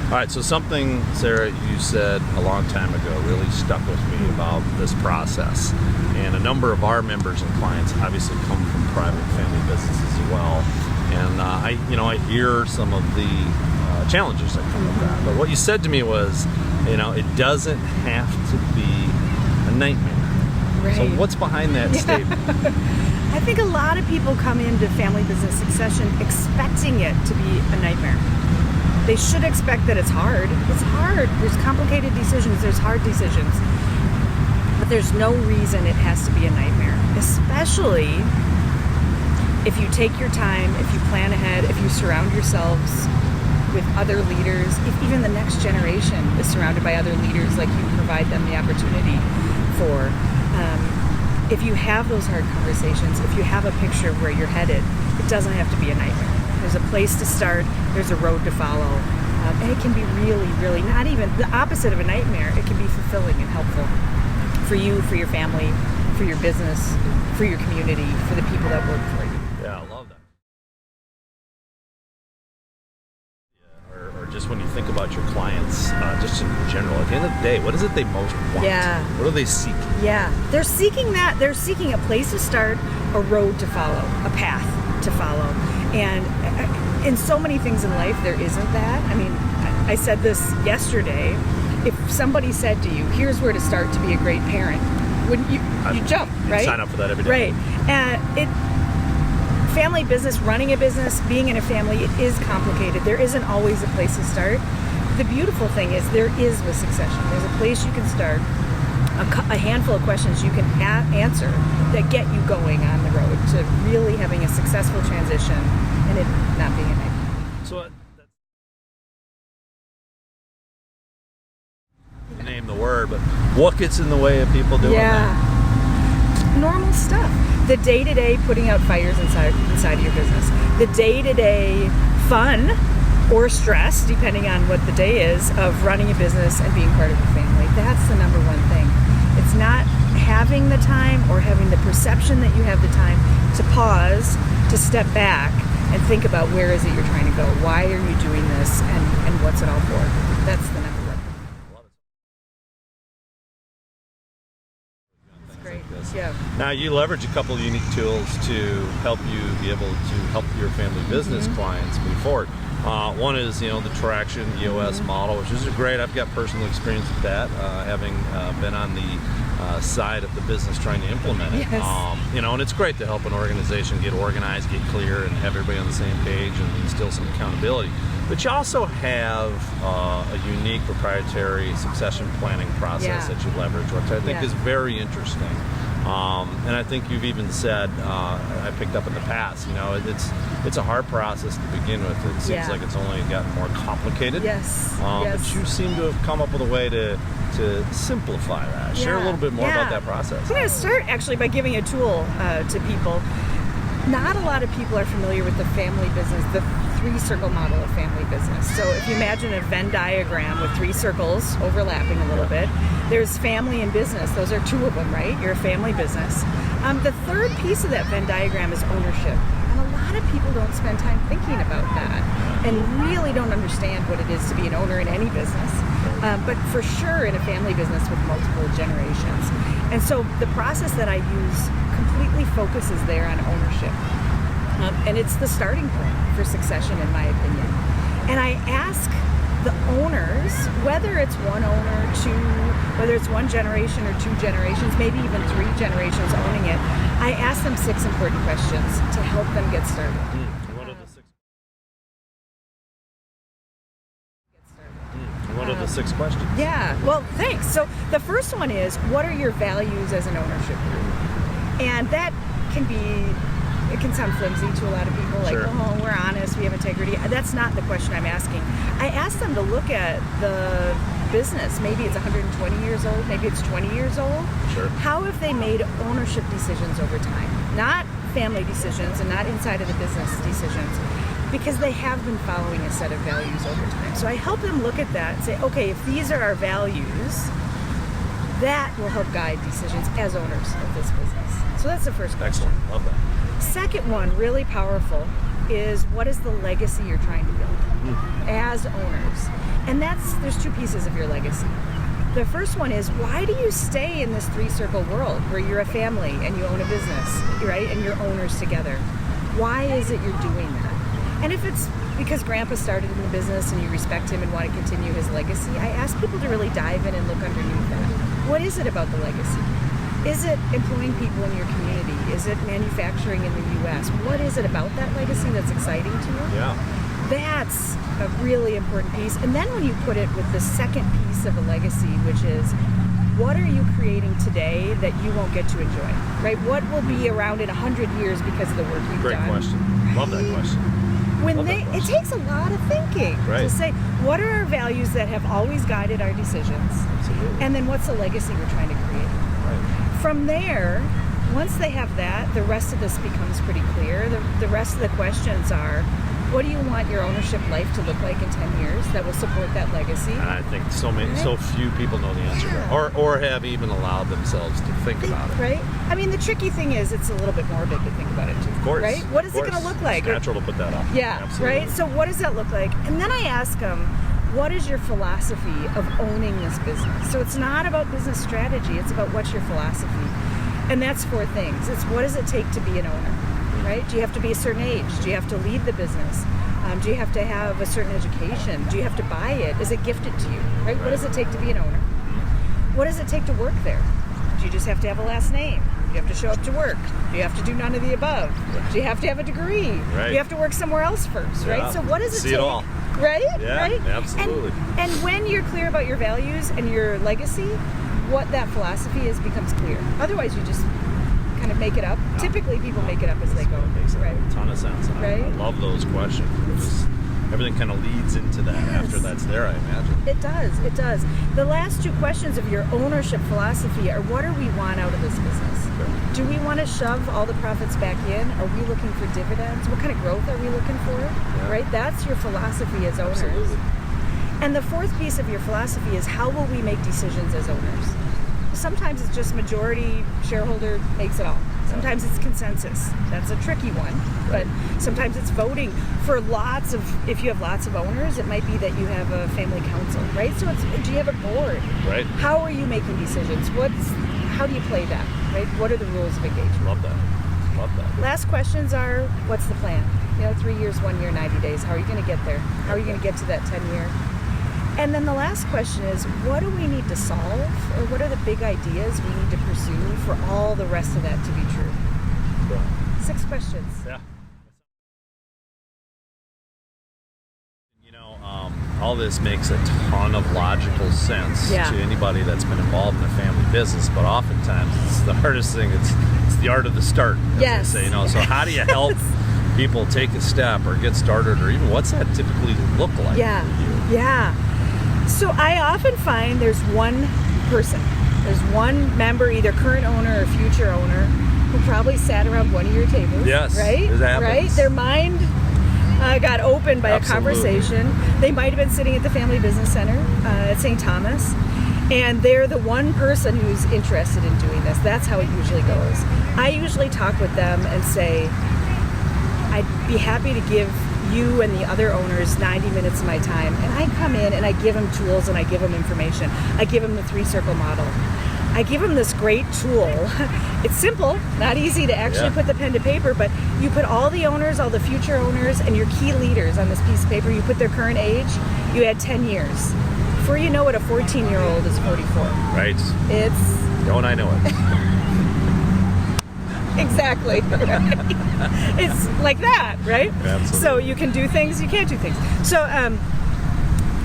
All right, so something, Sarah, you said a long time ago really stuck with me about this process. And a number of our members and clients obviously come from private family businesses as well. And I hear some of the challenges that come with that. But what you said to me was, it doesn't have to be a nightmare. Right. So what's behind that statement? I think a lot of people come into family business succession expecting it to be a nightmare. They should expect that it's hard. It's hard. There's complicated decisions. There's hard decisions. But there's no reason it has to be a nightmare, especially if you take your time, if you plan ahead, if you surround yourselves with other leaders, if even the next generation is surrounded by other leaders like you provide them the opportunity for. If you have those hard conversations, if you have a picture of where you're headed, it doesn't have to be a nightmare. There's a place to start, there's a road to follow, and it can be really, really not even the opposite of a nightmare. It can be fulfilling and helpful for you, for your family, for your business, for your community, for the people that work for you. Yeah, I love that. Or just when you think about your clients, just in general, at the end of the day, what is it they most want? Yeah. What are they seeking? Yeah, they're seeking that. They're seeking a place to start, a road to follow, a path to follow. And in so many things in life, there isn't that. I mean, I said this yesterday. If somebody said to you, here's where to start to be a great parent, wouldn't you jump, right? Sign up for that every day. Right. And family business, running a business, being in a family, it is complicated. There isn't always a place to start. The beautiful thing is there is with succession. There's a place you can start, a handful of questions you can answer that get you going on the road to really having a successful transition and it not being a nightmare. So name the word, but what gets in the way of people doing that? Normal stuff. The day-to-day putting out fires inside of your business. The day-to-day fun or stress, depending on what the day is, of running a business and being part of a family. That's the number one thing. It's not having the time or having the perception that you have the time to pause, to step back and think about where is it you're trying to go? Why are you doing this and what's it all for? That's the number one. That's great. Yeah. Now you leverage a couple of unique tools to help you be able to help your family business clients move forward. One is, the traction EOS model, which is great. I've got personal experience with that, having been on the side of the business trying to implement it. Yes. And it's great to help an organization get organized, get clear, and have everybody on the same page and instill some accountability. But you also have a unique proprietary succession planning process that you leverage, which I think is very interesting. And I think you've even said, I picked up in the past, it's a hard process to begin with. It seems like it's only gotten more complicated. Yes. But you seem to have come up with a way to simplify that. Share a little bit more about that process. I'm going to start actually by giving a tool to people. Not a lot of people are familiar with the family business, the 3-circle model of family business. So if you imagine a Venn diagram with 3 circles overlapping a little bit, there's family and business. Those are 2 of them, right? You're a family business. The third piece of that Venn diagram is ownership. And a lot of people don't spend time thinking about that and really don't understand what it is to be an owner in any business, but for sure in a family business with multiple generations. And so the process that I use completely focuses there on ownership. And it's the starting point for succession, in my opinion. And I ask the owners, whether it's one owner, 2, whether it's 1 generation or 2 generations, maybe even 3 generations owning it, I ask them 6 important questions to help them get started. What are the 6? What are the 6 questions? Yeah, well, thanks. So the first one is, what are your values as an ownership group? And that it can sound flimsy to a lot of people, like, we're honest, we have integrity. That's not the question I'm asking. I ask them to look at the business. Maybe it's 120 years old, maybe it's 20 years old. Sure. How have they made ownership decisions over time? Not family decisions and not inside of the business decisions, because they have been following a set of values over time. So I help them look at that and say, okay, if these are our values, that will help guide decisions as owners of this business. So that's the first question. Excellent. Love that. Second one, really powerful. is, what is the legacy you're trying to build as owners? And there's two pieces of your legacy. The first one is, why do you stay in this three-circle world where you're a family and you own a business, right? And you're owners together. Why is it you're doing that? And if it's because Grandpa started in the business and you respect him and want to continue his legacy, I ask people to really dive in and look underneath that. What is it about the legacy? Is it employing people in your community? Is it manufacturing in the U.S.? What is it about that legacy that's exciting to you? Yeah. That's a really important piece. And then when you put it with the second piece of a legacy, which is, what are you creating today that you won't get to enjoy, right? What will be around in 100 years because of the work you've Great done? question. Love that question. It takes a lot of thinking to say, what are our values that have always guided our decisions? Absolutely. And then what's the legacy we're trying to create? Right. From there, once they have that, the rest of this becomes pretty clear. The rest of the questions are, what do you want your ownership life to look like in 10 years that will support that legacy? I think so few people know the answer to that, or have even allowed themselves to think about it. Right? I mean, the tricky thing is it's a little bit morbid to think about it too. Of course. Right? What is it going to look like? It's natural to put that up. Yeah. Absolutely. Right? So what does that look like? And then I ask them, what is your philosophy of owning this business? So it's not about business strategy. It's about what's your philosophy. And that's 4 things. It's, what does it take to be an owner? Right? Do you have to be a certain age? Do you have to lead the business? Do you have to have a certain education? Do you have to buy it? Is it gifted to you? Right? What does it take to be an owner? What does it take to work there? Do you just have to have a last name? Do you have to show up to work? Do you have to do none of the above? Do you have to have a degree? Right. Do you have to work somewhere else first? Right? Yeah. So what does it See take? it all. Right? Yeah, right? absolutely. And when you're clear about your values and your legacy, what that philosophy is becomes clear. Otherwise, you just kind of make it up. Yeah. Typically, people make it up as they go. It makes right? a ton of sense. And Right? I love those questions. Everything kind of leads into that after that's there, I imagine. It does. It does. The last 2 questions of your ownership philosophy are, what do we want out of this business? Sure. Do we want to shove all the profits back in? Are we looking for dividends? What kind of growth are we looking for? Yeah. Right? That's your philosophy as owners. Absolutely. And the 4th piece of your philosophy is, how will we make decisions as owners? Sometimes it's just majority shareholder makes it all. Sometimes it's consensus. That's a tricky one. But sometimes it's voting. For if you have lots of owners, it might be that you have a family council, right? So do you have a board? Right. How are you making decisions? How do you play that, right? What are the rules of engagement? Love that. Last questions are, what's the plan? 3 years, 1 year, 90 days. How are you going to get there? How are you going to get to that 10-year? And then the last question is, what do we need to solve, or what are the big ideas we need to pursue for all the rest of that to be true? Yeah. 6 questions. Yeah. All this makes a ton of logical sense to anybody that's been involved in a family business, but oftentimes it's the hardest thing. It's the art of the start, as they say. So how do you help people take a step or get started, or even what's that typically look like for you? Yeah. So I often find there's one person, there's one member, either current owner or future owner, who probably sat around one of your tables. Yes, right? it happens. Right? Their mind got opened by Absolutely. a conversation. They might have been sitting at the Family Business Center at St. Thomas, and they're the one person who's interested in doing this. That's how it usually goes. I usually talk with them and say, I'd be happy to give you and the other owners 90 minutes of my time. And I come in and I give them tools and I give them information. I give them the 3-circle model. I give them this great tool. It's simple, not easy to actually put the pen to paper, but you put all the owners, all the future owners, and your key leaders on this piece of paper. You put their current age, you add 10 years. Before you know it, a 14-year-old is 44. Right. Don't I know it? Exactly. Right? It's like that, right? Absolutely. So you can do things, you can't do things. So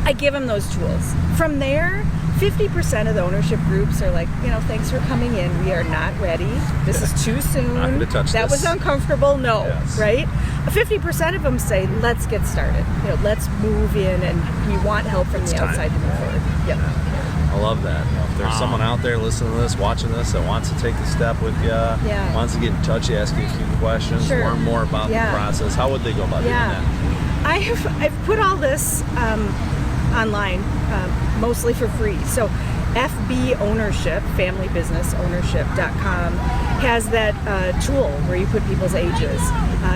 I give them those tools. From there, 50% of the ownership groups are like, thanks for coming in. We are not ready. This is too soon. Not gonna touch that this. was uncomfortable. No, Yes. right? 50% of them say, let's get started. Let's move in, and we want help from the outside to move forward. Yep. I love that. If there's someone out there listening to this, watching this, that wants to take the step with you, wants to get in touch, ask you a few questions, Sure. learn more about the process, how would they go about doing that? I've put all this online, mostly for free. So FB Ownership, familybusinessownership.com, has that tool where you put people's ages.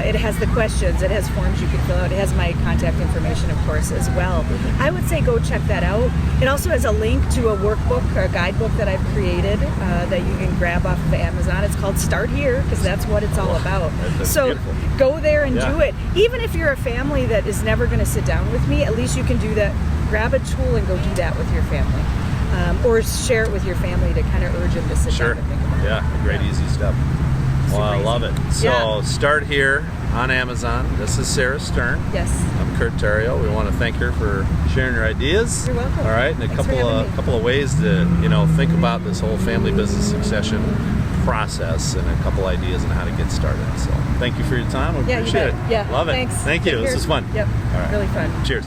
It has the questions. It has forms you can fill out. It has my contact information, of course, as well. I would say go check that out. It also has a link to a workbook or a guidebook that I've created that you can grab off of Amazon. It's called Start Here because that's what it's all about. That's So beautiful. go there and do it. Even if you're a family that is never going to sit down with me, at least you can do that. Grab a tool and go do that with your family. Or share it with your family to kind of urge them to sit Sure. down and think about it. Yeah, a great easy step. Well, I Super love it. easy. So Yeah. Start Here on Amazon. This is Sara Stern. Yes. I'm Kurt Theriault. We want to thank her for sharing her ideas. You're welcome. All right, and a Thanks for having me. couple of ways to think about this whole family business succession process and a couple ideas on how to get started. So thank you for your time. We Yeah, you appreciate bet. it. Yeah, Love it. thanks. Thank you. Take This care. is fun. Yep. All right. Really fun. Cheers.